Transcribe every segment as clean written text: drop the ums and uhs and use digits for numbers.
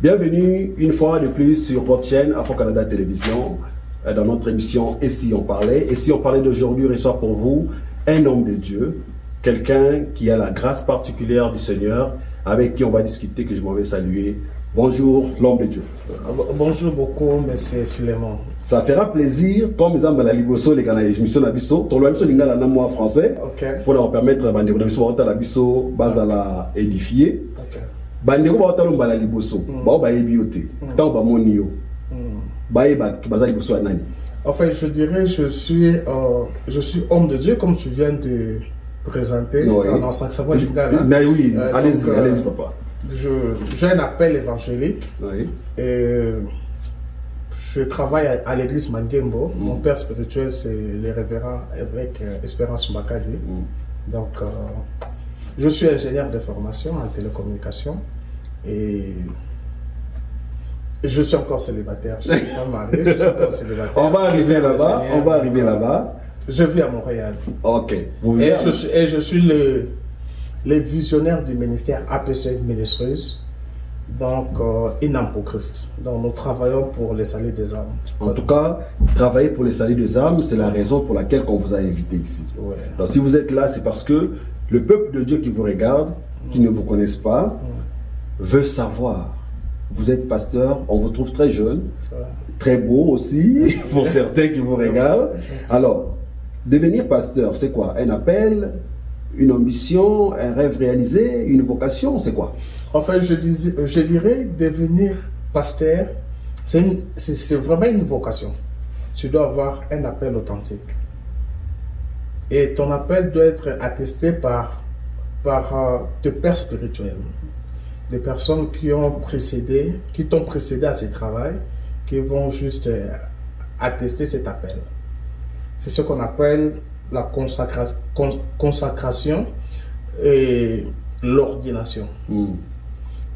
Bienvenue une fois de plus sur votre chaîne Afro-Canada Télévision, dans notre émission Et si on parlait. Et si on parlait d'aujourd'hui reçoit pour vous un homme de Dieu, quelqu'un qui a la grâce particulière du Seigneur, avec qui on va discuter, que je m'en vais saluer. Bonjour, l'homme de Dieu. Bonjour beaucoup, monsieur Philémon. Ça fera plaisir, comme ils ont la liboso, les Canadiens, je me suis abisso, ton loi, je la moi français, pour leur permettre de faire la biso, base à la édifier. Bandeko ba otalo mbala liboso ba ba ebiote tant ba monio ba eba baza liboso anani. En fait, je dirais je suis homme de Dieu comme tu viens de présenter dans sa voix du Ghana. Mais oui, allez-y papa. J'ai un appel évangélique. Oui. Et je travaille à l'église Mangembo. Mon père spirituel c'est le révérend évêque Espérance Mbakadi. Donc je suis ingénieur de formation en télécommunication et je suis encore célibataire. Je suis pas marié, je suis encore célibataire. On va arriver là-bas. Je vis à Montréal. Ok. Et je suis le visionnaire du ministère APC Ministries, donc Inam pour Christ. Donc nous travaillons pour le salut des âmes. En tout cas, travailler pour le salut des âmes, c'est la raison pour laquelle on vous a invité ici. Ouais. Donc si vous êtes là, c'est parce que le peuple de Dieu qui vous regarde, qui ne vous connaissent pas, veut savoir. Vous êtes pasteur, on vous trouve très jeune, très beau aussi, pour certains qui vous regardent. Merci. Alors, devenir pasteur, c'est quoi? Un appel, une ambition, un rêve réalisé, une vocation, c'est quoi? En fait, je dirais devenir pasteur, c'est vraiment une vocation. Tu dois avoir un appel authentique. Et ton appel doit être attesté par tes pères spirituels, les personnes qui t'ont précédé à ce travail, qui vont juste attester cet appel. C'est ce qu'on appelle la consacration et l'ordination.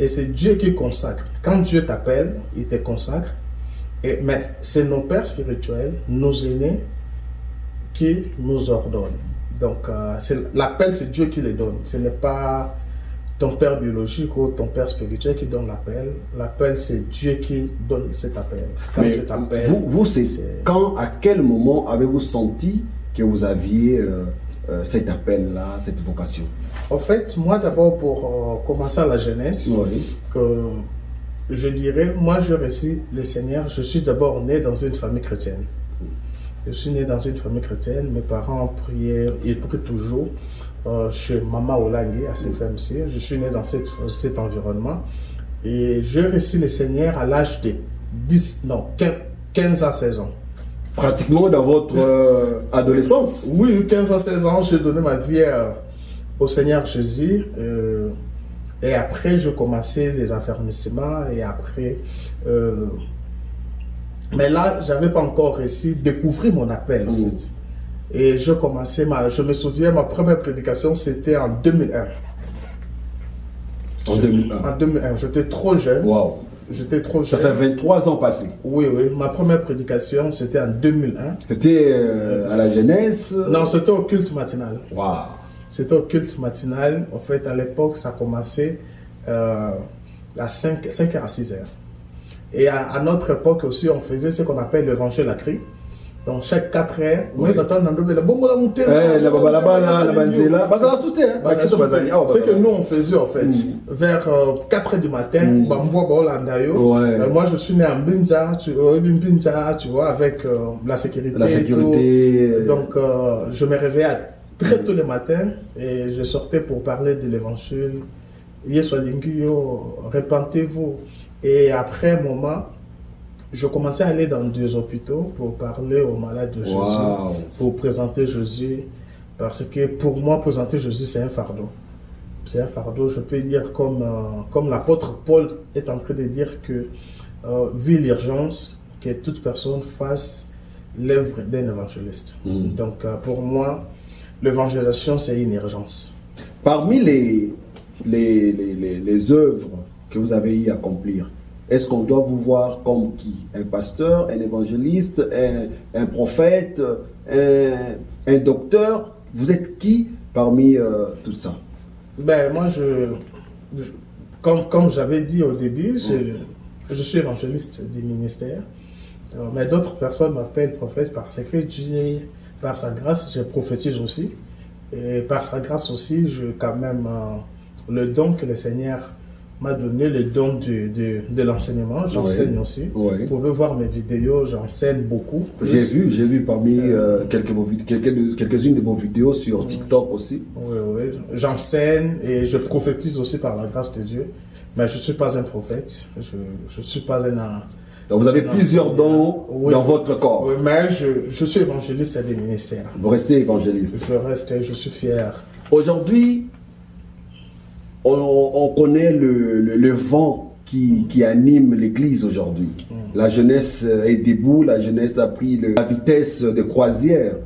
Et c'est Dieu qui consacre. Quand Dieu t'appelle, il te consacre. Mais c'est nos pères spirituels, nos aînés, qui nous ordonnent. Donc, l'appel, c'est Dieu qui le donne. Ce n'est pas ton père biologique ou ton père spirituel qui donne l'appel. L'appel, c'est Dieu qui donne cet appel. Quand Mais Dieu t'appelle. Vous, c'est quand, à quel moment avez-vous senti que vous aviez cet appel-là, cette vocation? En fait, moi d'abord, pour commencer à la jeunesse, je dirais, moi je reçois le Seigneur. Je suis d'abord né dans une famille chrétienne. Je suis né dans une famille chrétienne, mes parents priaient, ils prient toujours chez Mama Olangi à CFMC. Je suis né dans cet environnement et j'ai reçu le Seigneur à l'âge de 15 à 16 ans. Pratiquement dans votre adolescence? Oui, 15 à 16 ans, j'ai donné ma vie au Seigneur Jésus. Et après, je commençais les affermissements et après... mais là, je n'avais pas encore réussi à découvrir mon appel, en fait. Et je me souviens, ma première prédication, c'était en 2001. En 2001? En 2001, j'étais trop jeune. Wow. J'étais trop jeune. Ça fait 23 ans passés. Oui, ma première prédication, c'était en 2001. C'était à la jeunesse? Non, c'était au culte matinal. Wow. C'était au culte matinal. En fait, à l'époque, ça commençait à 5h à 6h. Et à notre époque aussi, on faisait ce qu'on appelle l'évangile à cri. Donc, chaque 4 heures, c'est que nous, on faisait en fait. Vers 4 heures du matin, moi, je suis né en Binza, tu vois, avec la sécurité. Donc, je me réveillais très tôt le matin et je sortais pour parler de l'évangile. Repentez-vous. Et après un moment, je commençais à aller dans 2 hôpitaux pour parler aux malades de Jésus, pour présenter Jésus. Parce que pour moi, présenter Jésus, c'est un fardeau. C'est un fardeau, je peux dire, comme l'apôtre Paul est en train de dire que, vu l'urgence, que toute personne fasse l'œuvre d'un évangéliste. Donc, pour moi, l'évangélisation, c'est une urgence. Parmi les œuvres que vous avez eu à accomplir, est-ce qu'on doit vous voir comme qui? Un pasteur, un évangéliste, un prophète, un docteur? Vous êtes qui parmi tout ça? Ben, moi, comme j'avais dit au début, Je suis évangéliste du ministère. Mais d'autres personnes m'appellent prophète parce que Dieu, par sa grâce, je prophétise aussi. Et par sa grâce aussi, je quand même le don que le Seigneur m'a donné, le don de l'enseignement. J'enseigne aussi. Vous pouvez voir mes vidéos, j'enseigne beaucoup. J'ai vu parmi quelques-unes de vos vidéos sur TikTok aussi. Oui. J'enseigne et je prophétise aussi par la grâce de Dieu. Mais je ne suis pas un prophète. Je ne suis pas un... Donc vous avez plusieurs dons dans votre corps. Oui, mais je suis évangéliste des ministères. Vous restez évangéliste. Je suis fier. Aujourd'hui, on connaît le vent qui anime l'église aujourd'hui. La jeunesse est debout, la jeunesse a pris la vitesse de croisière.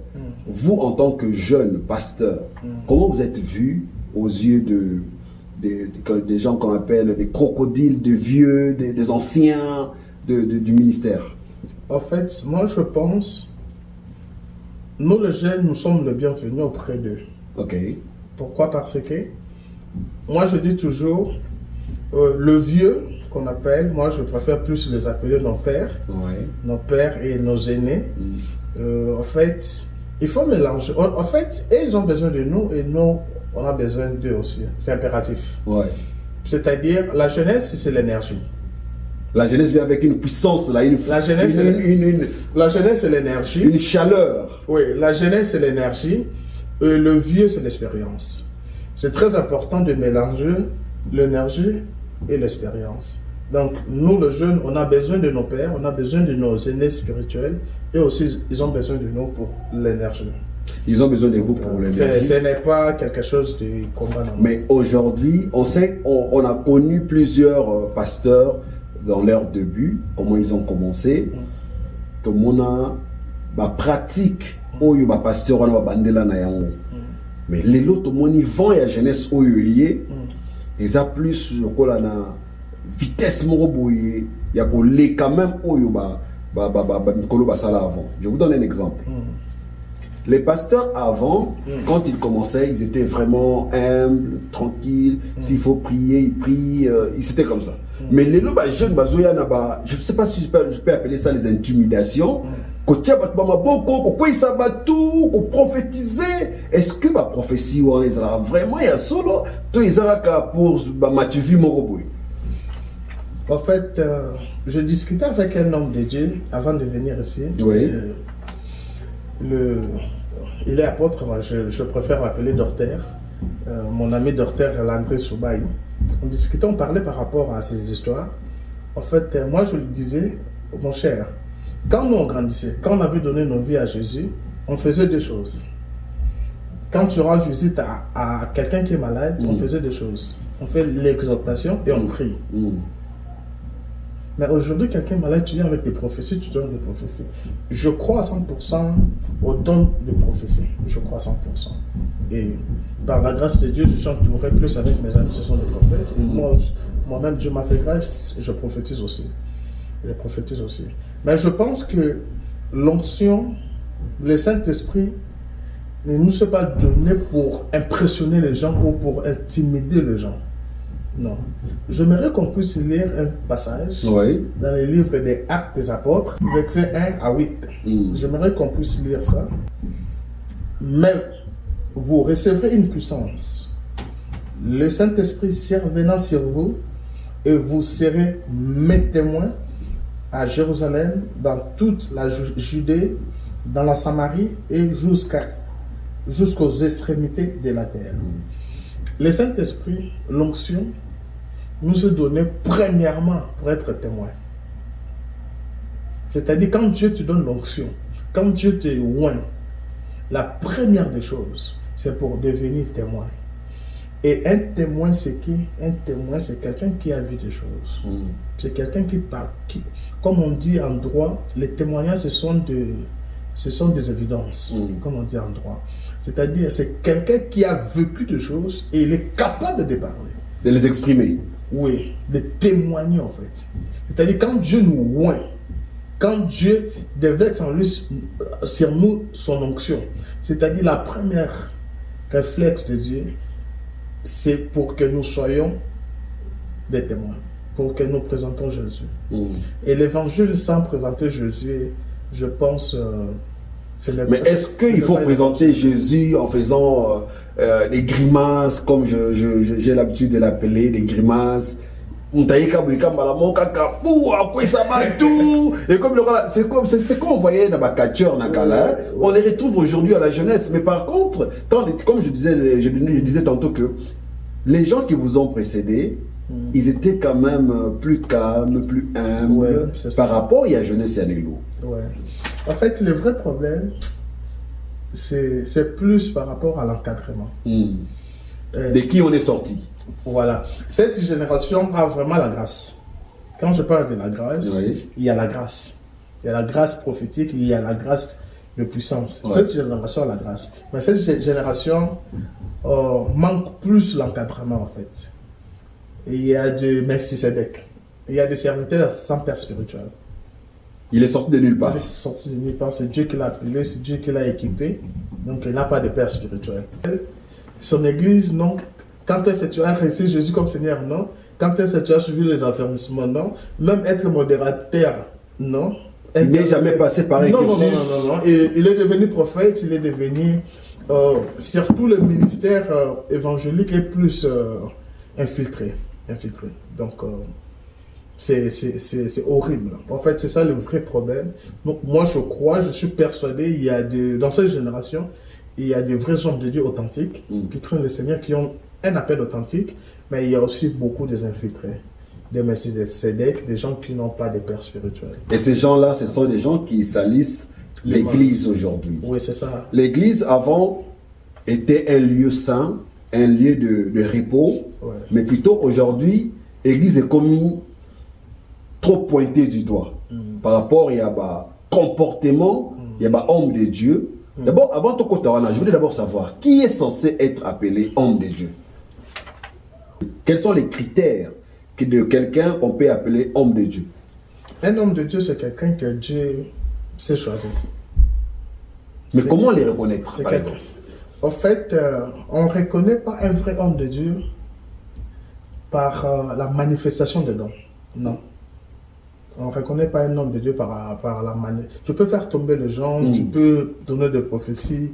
Vous, en tant que jeune pasteur, comment vous êtes vu aux yeux des gens qu'on appelle des crocodiles, des vieux, des anciens du ministère? En fait, moi je pense, nous les jeunes, nous sommes les bienvenus auprès d'eux. Ok. Pourquoi? Parce que, moi je dis toujours, le vieux qu'on appelle, moi je préfère plus les appeler nos pères, nos pères et nos aînés. En fait, il faut mélanger. En fait, ils ont besoin de nous et nous, on a besoin d'eux aussi. C'est impératif. C'est-à-dire, la jeunesse, c'est l'énergie. La jeunesse vient avec une puissance, là, la jeunesse, c'est l'énergie. Une chaleur. Oui, la jeunesse, c'est l'énergie. Et le vieux, c'est l'expérience. C'est très important de mélanger l'énergie et l'expérience. Donc, nous, les jeunes, on a besoin de nos pères, on a besoin de nos aînés spirituels. Et aussi, ils ont besoin de nous pour l'énergie. Ils ont besoin de vous pour l'énergie. Ce n'est pas quelque chose de combat. Mais aujourd'hui, on sait, on a connu plusieurs pasteurs dans leur début, comment ils ont commencé. Tout le monde a pratique oyo ba pasteur wana bandela na yango. Mais les autres tout le monde vont ya jeunesse oyo yé. Ils a plus lokola na vitesse moko boye ya ko le quand même oyo ba mikolo ba sala avant. Je vous donne un exemple. Les pasteurs avant, quand ils commençaient, ils étaient vraiment humbles, tranquilles. S'il faut prier, ils prient. C'était comme ça. Mais les jeunes, je ne sais pas si je peux appeler ça les intimidations. Est-ce que ma prophétie vraiment solo pour En fait, je discutais avec un homme de Dieu avant de venir ici. Oui. Il est apôtre, moi je préfère l'appeler Dorter. Mon ami Dorter, Landré Soubaï. On discutait, on parlait par rapport à ces histoires. En fait, moi je lui disais, mon cher, quand nous on grandissait, quand on avait donné nos vies à Jésus, on faisait deux choses. Quand tu rends visite à quelqu'un qui est malade, on faisait deux choses. On fait l'exhortation et on prie. Mais aujourd'hui, quelqu'un est malade, tu viens avec des prophéties, tu donnes des prophéties. Je crois à 100% au don de prophétie. Je crois à 100%. Et par la grâce de Dieu, je suis entouré plus avec mes amis, ce sont des prophètes. Moi-même, Dieu m'a fait grâce, je prophétise aussi. Je prophétise aussi. Mais je pense que l'onction, le Saint-Esprit, ne nous est pas donné pour impressionner les gens ou pour intimider les gens. Non. J'aimerais qu'on puisse lire un passage dans les livres des Actes des Apôtres, versets 1 à 8. J'aimerais qu'on puisse lire ça. Mais vous recevrez une puissance. Le Saint-Esprit survenant sur vous et vous serez mes témoins à Jérusalem, dans toute la Judée, dans la Samarie et jusqu'aux extrémités de la terre. Le Saint-Esprit, l'onction, nous est donné premièrement pour être témoin. C'est-à-dire quand Dieu te donne l'onction, quand Dieu te oint, la première des choses, c'est pour devenir témoin. Et un témoin, c'est qui? Un témoin, c'est quelqu'un qui a vu des choses. C'est quelqu'un qui parle. Comme on dit en droit, les témoignages, ce sont des évidences, comme on dit en droit. C'est-à-dire, c'est quelqu'un qui a vécu des choses et il est capable de parler. De les exprimer. Oui, de témoigner en fait. C'est-à-dire, quand Dieu nous oint, quand Dieu déverse sur nous son onction, c'est-à-dire la première réflexe de Dieu, c'est pour que nous soyons des témoins. pour que nous présentons Jésus. Et l'évangile sans présenter Jésus, je pense, mais est-ce qu'il faut présenter Jésus en faisant des grimaces, comme j'ai l'habitude de l'appeler, des grimaces? Et comme c'est comme on voyait dans ma culture, on les retrouve aujourd'hui à la jeunesse. Mais par contre, comme je disais tantôt que les gens qui vous ont précédé, ils étaient quand même plus calmes, plus humbles par rapport à la jeunesse et à l'église. En fait, le vrai problème, c'est plus par rapport à l'encadrement. De qui on est sorti. Voilà. Cette génération a vraiment la grâce. Quand je parle de la grâce, il y a la grâce. Il y a la grâce prophétique, il y a la grâce de puissance. Cette génération a la grâce. Mais cette génération manque plus l'encadrement, en fait. Et il y a de Melchisedec. Il y a des serviteurs sans père spirituel. Il est sorti de nulle part. Il est sorti de nulle part. C'est Dieu qui l'a appelé, c'est Dieu qui l'a équipé. Donc il n'a pas de père spirituel. Son église, non. Quand est-ce que tu as reçu Jésus comme Seigneur, non. Quand est-ce que tu as suivi les affermissements, non. Même être modérateur, non. Il n'est jamais passé par un cursus. Non. Il est devenu prophète, il est devenu... surtout le ministère évangélique est plus infiltré. Donc, c'est horrible. En fait, c'est ça le vrai problème. Donc, moi, je suis persuadé, dans cette génération, il y a des vrais hommes de Dieu authentiques qui craignent le Seigneur, qui ont un appel authentique, mais il y a aussi beaucoup des infiltrés, des messieurs, des sédèques, des gens qui n'ont pas de père spirituel. Et ces gens-là, ce sont des gens qui salissent l'Église aujourd'hui. Oui, c'est ça. L'Église, avant, était un lieu saint, un lieu de repos, mais plutôt aujourd'hui, l'Église est commis trop pointée du doigt. Par rapport, il y a comportement, il y a homme de Dieu. D'abord, avant tout je voulais d'abord savoir qui est censé être appelé homme de Dieu. Quels sont les critères de quelqu'un qu'on peut appeler homme de Dieu? Un homme de Dieu, c'est quelqu'un que Dieu sait choisir. Mais comment les reconnaître, par exemple? En fait, on ne reconnaît pas un vrai homme de Dieu par la manifestation de dons. Non. On ne reconnaît pas un homme de Dieu par la manière. Tu peux faire tomber les gens, tu peux donner des prophéties,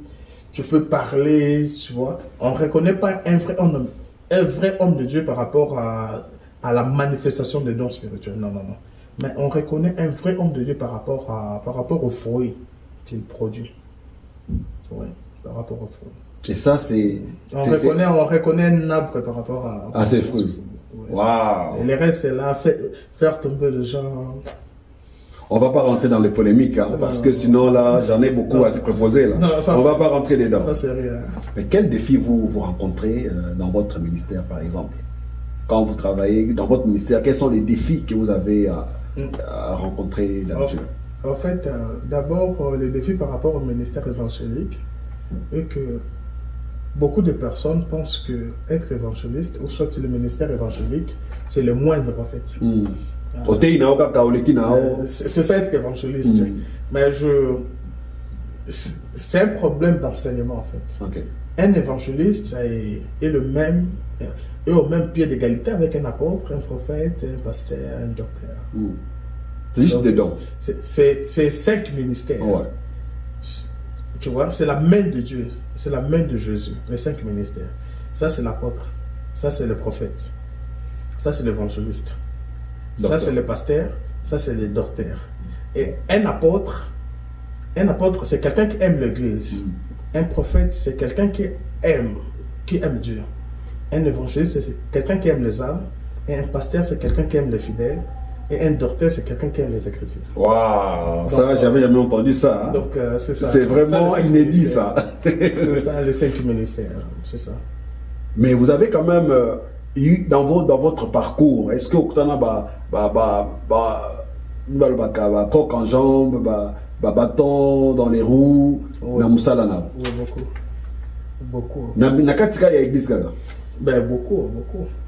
tu peux parler, tu vois. On ne reconnaît pas un vrai homme de Dieu par rapport à la manifestation des dons spirituels. Non. Mais on reconnaît un vrai homme de Dieu par rapport aux fruits qu'il produit. Oui, par rapport aux fruits. Et ça, c'est... On reconnaît un arbre par rapport à ses fruits. Wow. Et le reste, c'est là, faire tomber les gens. On ne va pas rentrer dans les polémiques, parce que sinon, là, j'en ai beaucoup à se proposer. Là. On ne va pas rentrer dedans. Ça, c'est rien. Mais quels défis vous rencontrez dans votre ministère, par exemple? Quand vous travaillez dans votre ministère, quels sont les défis que vous avez à rencontrer là-dessus? En fait, d'abord, le défi par rapport au ministère évangélique est que beaucoup de personnes pensent que être évangéliste, ou soit le ministère évangélique, c'est le moindre en fait. C'est ça être évangéliste. Mais c'est un problème d'enseignement en fait. Un évangéliste est au même pied d'égalité avec un apôtre, un prophète, un pasteur, un docteur. C'est juste des dons. C'est 5 ministères. Tu vois, c'est la main de Dieu, c'est la main de Jésus, les 5 ministères. Ça, c'est l'apôtre, ça, c'est le prophète, ça, c'est l'évangéliste, ça, c'est le pasteur, ça, c'est le docteur. Et un apôtre, c'est quelqu'un qui aime l'église. Un prophète, c'est quelqu'un qui aime Dieu. Un évangéliste, c'est quelqu'un qui aime les âmes. Et un pasteur, c'est quelqu'un qui aime les fidèles. Et un docteur, c'est quelqu'un qui aime les Écritures. Waouh, ça, j'avais jamais entendu ça. Donc, c'est ça. C'est vraiment inédit, ça. C'est ça, les 5 ministères, c'est ça. Mais vous avez quand même eu, dans votre parcours, est-ce que vous avez coq en jambe, bâton dans les roues, oui, beaucoup. Ben, beaucoup.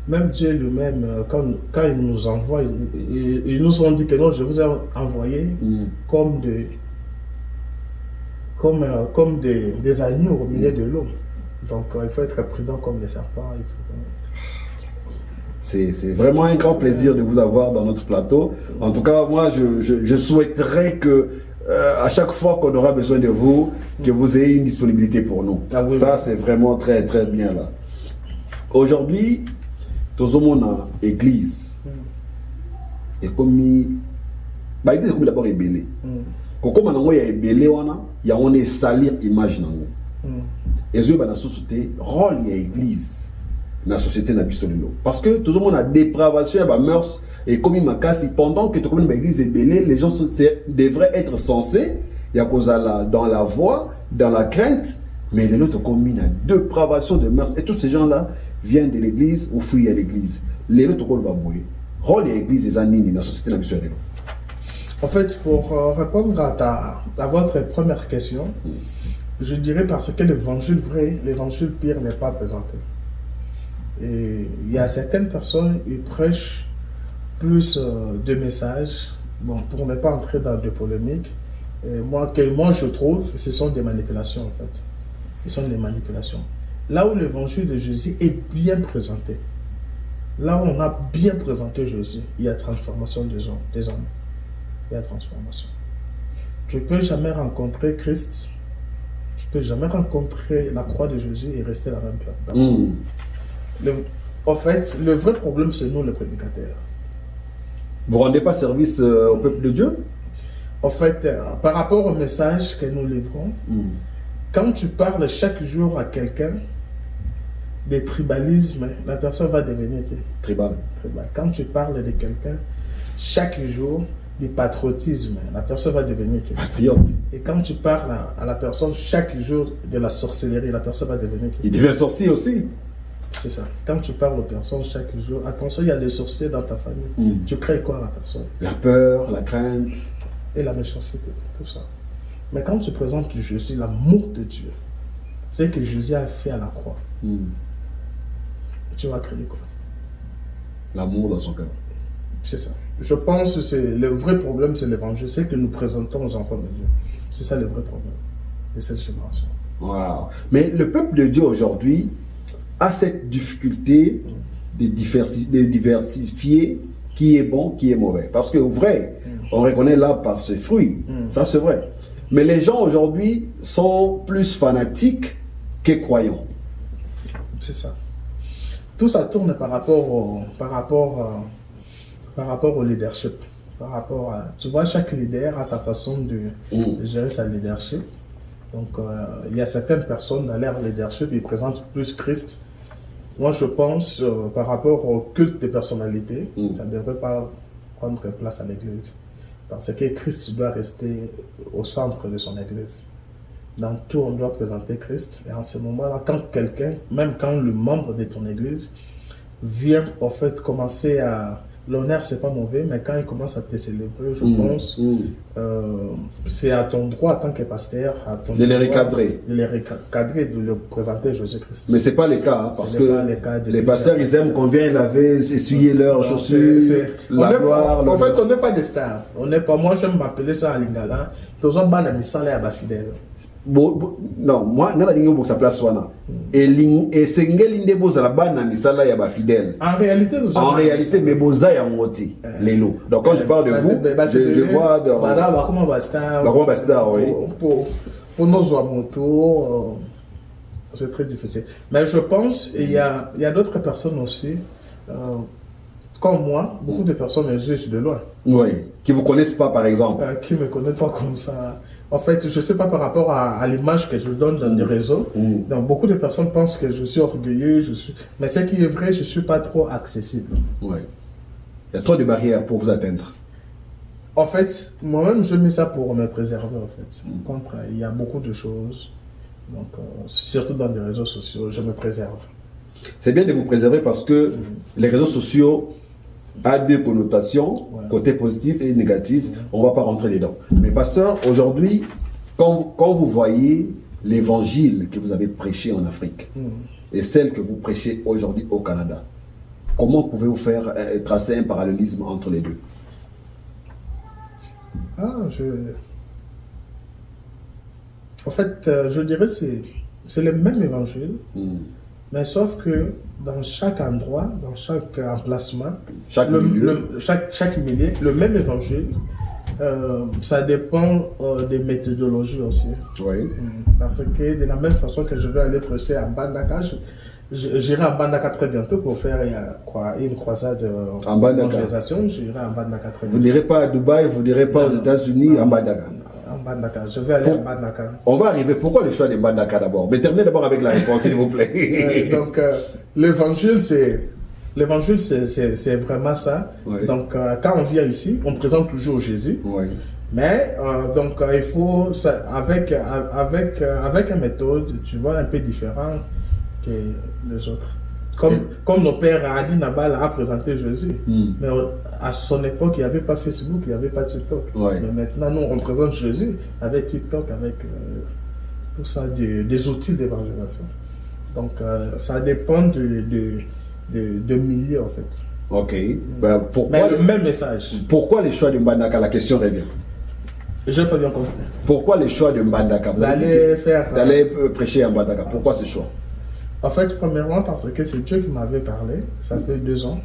Même Dieu lui-même, quand il nous envoie, ils nous ont dit que non, je vous ai envoyé comme des agneaux au milieu de l'eau. Donc il faut être prudent comme les serpents. C'est vraiment un grand plaisir de vous avoir dans notre plateau. En tout cas, moi, je souhaiterais que à chaque fois qu'on aura besoin de vous, que vous ayez une disponibilité pour nous. Ah oui, ça, c'est vraiment très, très bien là. Aujourd'hui, tout le monde a église. Et comme l'église est d'abord ébélée. Comme on est ébélé, il y a une salir image. Et dans la société, rôle de l'église dans la société. Parce que tout le monde a dépravation, il y a mœurs. Et comme il m'a cassé, pendant que l'église est ébélée, les gens devraient être censés, il y a dans la voie, dans la crainte, mais les autres communes a dépravation de mœurs. Et tous ces gens-là viennent de l'église ou fuient à l'église. Les autres communes vont bouiller. Rôle de l'église des années dans la société. En fait, pour répondre à votre première question, je dirais parce que l'évangile vrai, l'évangile pire n'est pas présenté. Et il y a certaines personnes qui prêchent plus de messages, bon, pour ne pas entrer dans des polémiques. Et moi, je trouve, ce sont des manipulations en fait. Ce sont des manipulations. Là où l'évangile de Jésus est bien présenté, là où on a bien présenté Jésus, il y a transformation des hommes. Il y a transformation. Tu ne peux jamais rencontrer Christ, tu ne peux jamais rencontrer la croix de Jésus et rester la même personne. En fait, le vrai problème, c'est nous, les prédicateurs. Vous ne rendez pas service au peuple de Dieu? En fait, par rapport au message que nous livrons, quand tu parles chaque jour à quelqu'un des tribalismes, la personne va devenir qui? Tribal. Quand tu parles de quelqu'un chaque jour du patriotisme, la personne va devenir qui? Patriote. Et quand tu parles à la personne chaque jour de la sorcellerie, la personne va devenir qui? Il devient sorcier aussi. C'est ça. Quand tu parles aux personnes chaque jour, attention, il y a des sorciers dans ta famille. Tu crées quoi à la personne? La peur, la crainte. Et la méchanceté, tout ça. Mais quand tu présentes Jésus, l'amour de Dieu, c'est que Jésus a fait à la croix. Tu vas créer quoi? L'amour dans son cœur. C'est ça. Je pense que le vrai problème, c'est l'évangile, c'est que nous présentons aux enfants de Dieu. C'est ça le vrai problème de cette génération. Wow. Mais le peuple de Dieu aujourd'hui a cette difficulté de diversifier qui est bon, qui est mauvais. Parce que vrai, on reconnaît l'arbre par ses fruits. Ça, c'est vrai. Mais les gens aujourd'hui sont plus fanatiques que croyants. C'est ça. Tout ça tourne par rapport au leadership. Tu vois, chaque leader a sa façon de gérer sa leadership. Donc, il y a certaines personnes dans leur leadership, ils présentent plus Christ. Moi, je pense, par rapport au culte des personnalités, ça ne devrait pas prendre place à l'église. Parce que Christ doit rester au centre de son église. Dans tout, on doit présenter Christ. Et en ce moment-là, quand quelqu'un, même quand le membre de ton église vient, en fait, commencer à... L'honneur, c'est pas mauvais, mais quand il commence à te célébrer, je pense, c'est à ton droit, en tant que pasteur, de les recadrer. De les recadrer, de leur présenter Jésus-Christ. Mais ce n'est pas le cas, parce que les pasteurs, ils aiment qu'on vienne laver, essuyer leurs chaussures, la gloire. En fait, on n'est pas des stars. On n'est pas, moi, j'aime m'appeler ça en lingala. Tous les gens ont salaire à fidèle. Non, moi, je suis pour sa place. Et c'est la misala ya ba fidèle. En réalité, mais boza ya ngoti lelo. Donc quand je parle de vous, je vois dans comment basta oui. Pour nos moto, c'est très difficile. Mais je pense il y a d'autres personnes aussi comme moi, beaucoup de personnes me jugent de loin. Oui, qui ne vous connaissent pas par exemple. Qui ne me connaissent pas comme ça. En fait, je ne sais pas par rapport à l'image que je donne dans les réseaux. Donc, beaucoup de personnes pensent que je suis orgueilleux, mais ce qui est vrai, je ne suis pas trop accessible. Oui. Il y a trop de barrières pour vous atteindre. En fait, moi-même, je mets ça pour me préserver, en fait. Contre, il y a beaucoup de choses. Donc, surtout dans les réseaux sociaux, je me préserve. C'est bien de vous préserver parce que les réseaux sociaux a deux connotations, côté positif et négatif. On ne va pas rentrer dedans. Mais pasteur, aujourd'hui, quand vous voyez l'évangile que vous avez prêché en Afrique et celle que vous prêchez aujourd'hui au Canada, comment pouvez-vous faire tracer un parallélisme entre les deux? En fait, je dirais que c'est le même évangile, Mais sauf que dans chaque endroit, dans chaque emplacement, chaque milieu, le même évangile, ça dépend des méthodologies aussi. Oui. Parce que de la même façon que je vais aller prêcher à Mbandaka, j'irai à Mbandaka très bientôt pour faire une croisade d'évangélisation. J'irai à Mbandaka très bientôt. Vous n'irez pas à Dubaï, vous n'irez pas aux États-Unis, à Mbandaka. À Mbandaka, je vais aller à Mbandaka. On va arriver. Pourquoi le choix de Mbandaka d'abord? Mais terminez d'abord avec la réponse, s'il vous plaît. Donc, l'évangile, c'est vraiment ça. Oui. Donc, quand on vient ici, on présente toujours Jésus. Oui. Mais, il faut, avec une méthode, tu vois, un peu différente que les autres. Comme nos pères Adi Nabal a présenté Jésus. Mais à son époque, il n'y avait pas Facebook, il n'y avait pas TikTok. Ouais. Mais maintenant, nous, on présente Jésus avec TikTok, avec tout ça, des outils d'évangélisation. Donc, ça dépend de milieu, en fait. Ok. Mais le même message. Pourquoi les choix de Mbandaka? La question revient. Je n'ai pas bien compris. Pourquoi les choix de Mbandaka? D'aller prêcher à Mbandaka. Pourquoi ce choix? En fait, premièrement, parce que c'est Dieu qui m'avait parlé. Ça fait 2 ans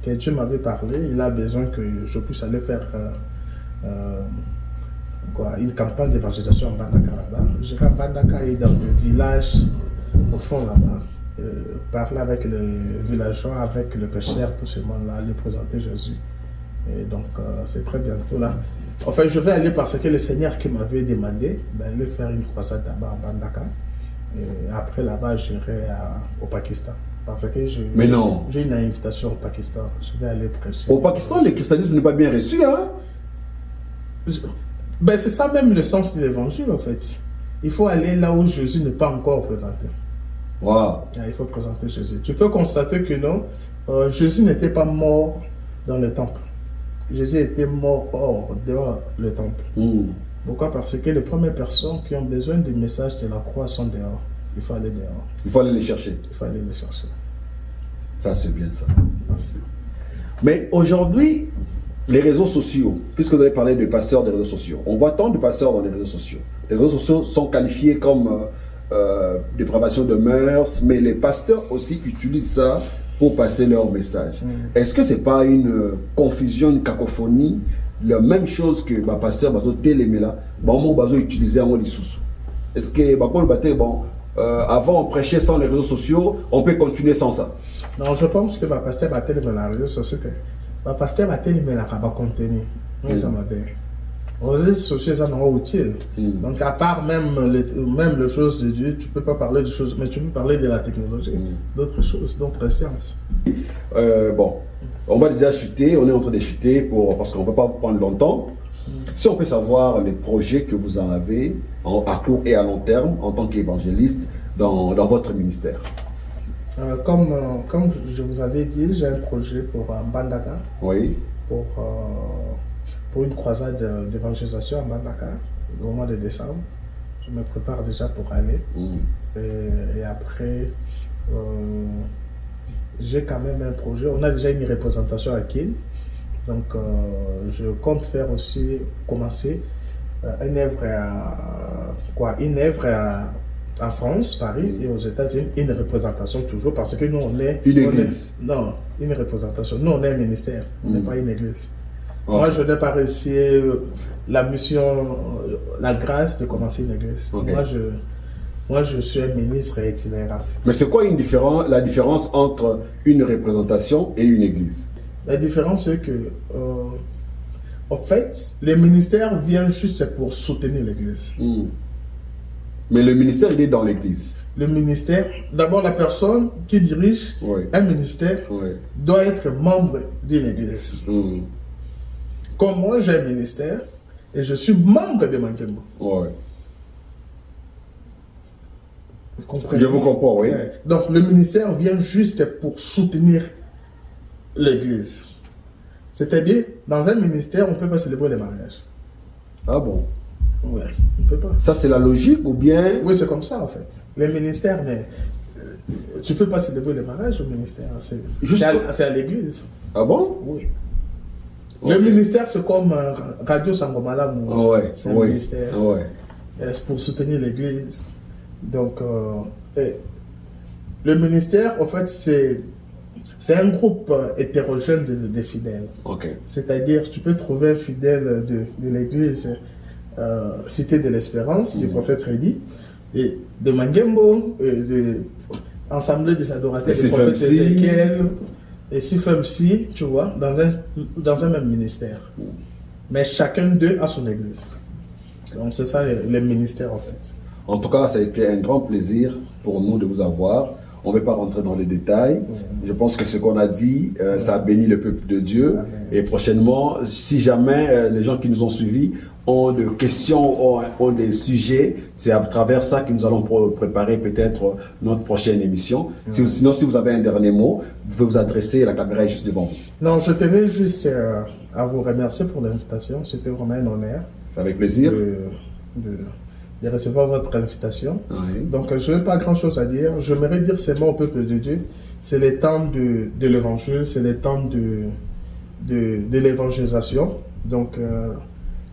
que Dieu m'avait parlé. Il a besoin que je puisse aller faire une campagne d'évangélisation à Mbandaka là-bas. Je vais à Mbandaka et dans le village, au fond là-bas, parler avec les villageois, avec le pêcheur, tout ce monde-là, lui présenter Jésus. Et donc, c'est très bientôt là. En fait, je vais aller parce que le Seigneur qui m'avait demandé d'aller faire une croisade là-bas à Mbandaka. Et après là-bas, j'irai au Pakistan. Parce que j'ai une invitation au Pakistan. Je vais aller prêcher. Au Pakistan, le christianisme n'est pas bien reçu, hein? C'est ça même le sens de l'évangile, en fait. Il faut aller là où Jésus n'est pas encore présenté. Wow. Il faut présenter Jésus. Tu peux constater que non, Jésus n'était pas mort dans le temple. Jésus était mort dehors le temple. Pourquoi? Parce que les premières personnes qui ont besoin du message de la croix sont dehors. Il faut aller dehors. Il faut aller les chercher. Il faut aller les chercher. Ça, c'est bien ça. Merci. Mais aujourd'hui, les réseaux sociaux, puisque vous avez parlé de pasteurs des réseaux sociaux, on voit tant de pasteurs dans les réseaux sociaux. Les réseaux sociaux sont qualifiés comme dépravation de mœurs, mais les pasteurs aussi utilisent ça pour passer leur message. Est-ce que ce n'est pas une confusion, une cacophonie? La même chose que ma pasteur bazo télémela, on bazo utiliser en sous. Est-ce que avant on prêchait sans les réseaux sociaux, on peut continuer sans ça? Non, je pense que ma pasteur va téléméla les réseaux sociaux. Ma pasteur va téléméla va contenu. Ça m'a bien. Les réseaux sociaux ça sont utiles. Donc à part même les choses de Dieu, tu peux pas parler de choses, mais tu peux parler de la technologie, d'autres choses, d'autres sciences. On va déjà chuter, on est en train de chuter parce qu'on ne peut pas prendre longtemps. Si on peut savoir les projets que vous en avez à court et à long terme en tant qu'évangéliste dans votre ministère. Comme je vous avais dit, j'ai un projet pour Mbandaka. Oui. Pour une croisade d'évangélisation à Mbandaka au mois de décembre. Je me prépare déjà pour aller. Et après, j'ai quand même un projet. On a déjà une représentation à Kiel. Donc, je compte faire aussi, commencer une œuvre en France, Paris, et aux États-Unis, une représentation toujours, parce que nous, on est... Une église? Non, une représentation. Nous, on est un ministère, on n'est pas une église. Moi, je n'ai pas réussi la mission, la grâce de commencer une église. Moi, je suis un ministre itinérant. Mais c'est quoi la différence entre une représentation et une église? La différence, c'est que, en fait, les ministères viennent juste pour soutenir l'église. Mais le ministère, il est dans l'église. Le ministère, d'abord, la personne qui dirige un ministère doit être membre d'une église. Comme moi, j'ai un ministère et je suis membre de Mankembo. Vous comprenez? Je vous comprends, oui. Donc, le ministère vient juste pour soutenir l'église. C'est-à-dire, dans un ministère, on ne peut pas célébrer les mariages. Ah bon? Oui, on ne peut pas. Ça, c'est la logique ou bien? Oui, c'est comme ça, en fait. Les ministères, mais tu ne peux pas célébrer les mariages au ministère. C'est à l'église. Ah bon? Oui. Le ministère, c'est comme Radio Sangomala. C'est un ministère. C'est pour soutenir l'église. Donc, Le ministère, en fait, c'est un groupe hétérogène de fidèles. Okay. C'est-à-dire, tu peux trouver un fidèle de l'église Cité de l'Espérance, du prophète Rédi, et de Mangembo, de Assemblée des adorateurs du prophète Ézéchiel, et Sifemsi, tu vois, dans un même ministère. Mais chacun d'eux a son église. Donc c'est ça les ministères en fait. En tout cas, ça a été un grand plaisir pour nous de vous avoir. On ne va pas rentrer dans les détails. Je pense que ce qu'on a dit, ça a béni le peuple de Dieu. Amen. Et prochainement, si jamais les gens qui nous ont suivis ont des questions, ont des sujets, c'est à travers ça que nous allons préparer peut-être notre prochaine émission. Sinon, si vous avez un dernier mot, vous pouvez vous adresser, la caméra est juste devant vous. Non, je tenais juste à vous remercier pour l'invitation. C'était vraiment un honneur. C'est avec plaisir. De recevoir votre invitation. Oui. Donc, je n'ai pas grand-chose à dire. J'aimerais dire seulement au peuple de Dieu, c'est le temps de l'évangile, c'est le temps de l'évangélisation. Donc,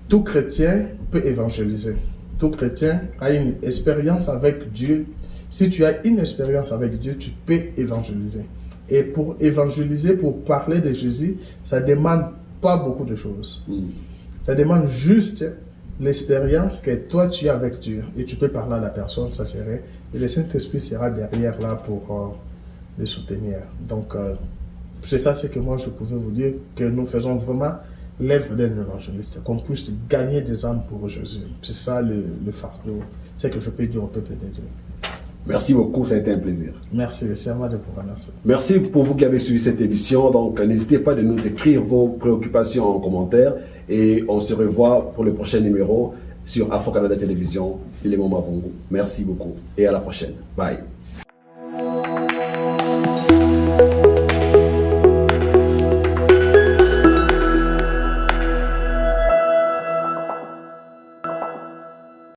tout chrétien peut évangéliser. Tout chrétien a une expérience avec Dieu. Si tu as une expérience avec Dieu, tu peux évangéliser. Et pour évangéliser, pour parler de Jésus, ça ne demande pas beaucoup de choses. Ça demande juste l'expérience que toi tu as avec Dieu et tu peux parler à la personne, ça serait, et le Saint-Esprit sera derrière là pour le soutenir. Donc c'est ça ce que moi je pouvais vous dire, que nous faisons vraiment l'œuvre d'un évangéliste, qu'on puisse gagner des âmes pour Jésus. C'est ça le fardeau, c'est que je peux dire au peuple de Dieu. Merci beaucoup, ça a été un plaisir. Merci, c'est à moi de vous remercier. Merci pour vous qui avez suivi cette émission. Donc, n'hésitez pas de nous écrire vos préoccupations en commentaire et on se revoit pour le prochain numéro sur Afro Canada Télévision. Merci beaucoup et à la prochaine. Bye.